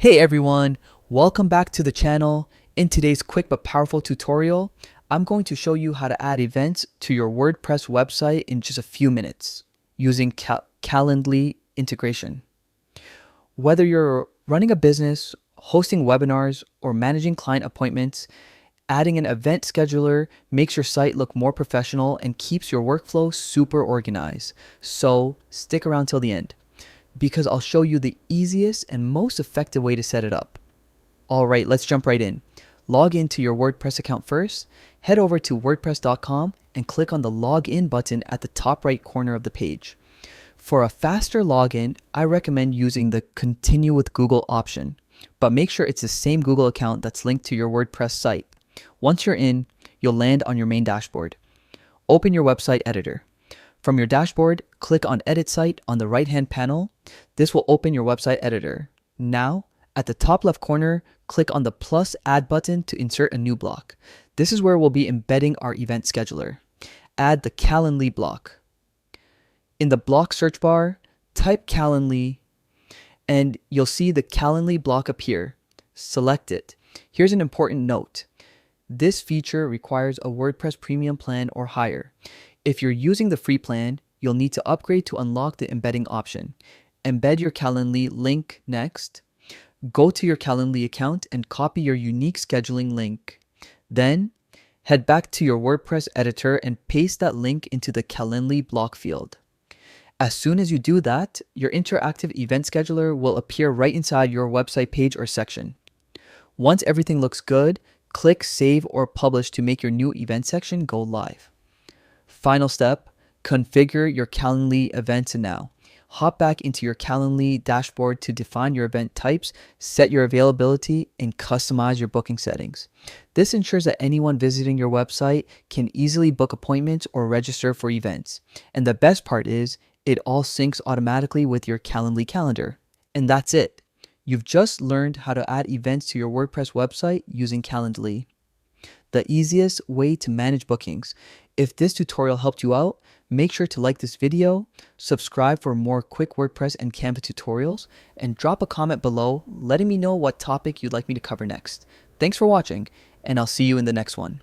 Hey everyone, welcome back to the channel. In today's quick but powerful tutorial, I'm going to show you how to add events to your WordPress website in just a few minutes using Calendly integration. Whether you're running a business, hosting webinars, or managing client appointments, adding an event scheduler makes your site look more professional and keeps your workflow super organized. So stick around till the end, because I'll show you the easiest and most effective way to set it up. All right, let's jump right in. Log into your WordPress account first, head over to wordpress.com and click on the login button at the top right corner of the page. For a faster login, I recommend using the Continue with Google option, but make sure it's the same Google account that's linked to your WordPress site. Once you're in, you'll land on your main dashboard. Open your website editor. From your dashboard, click on Edit Site on the right-hand panel. This will open your website editor. Now, at the top left corner, click on the plus Add button to insert a new block. This is where we'll be embedding our event scheduler. Add the Calendly block. In the block search bar, type Calendly, and you'll see the Calendly block appear. Select it. Here's an important note. This feature requires a WordPress Premium plan or higher. If you're using the free plan, you'll need to upgrade to unlock the embedding option. Embed your Calendly link next. Go to your Calendly account and copy your unique scheduling link. Then, head back to your WordPress editor and paste that link into the Calendly block field. As soon as you do that, your interactive event scheduler will appear right inside your website page or section. Once everything looks good, click Save or Publish to make your new event section go live. Final step, configure your Calendly events now. Hop back into your Calendly dashboard to define your event types, set your availability, and customize your booking settings. This ensures that anyone visiting your website can easily book appointments or register for events. And the best part is, it all syncs automatically with your Calendly calendar. And that's it. You've just learned how to add events to your WordPress website using Calendly, the easiest way to manage bookings. If this tutorial helped you out, make sure to like this video, subscribe for more quick WordPress and Canva tutorials, and drop a comment below letting me know what topic you'd like me to cover next. Thanks for watching, and I'll see you in the next one.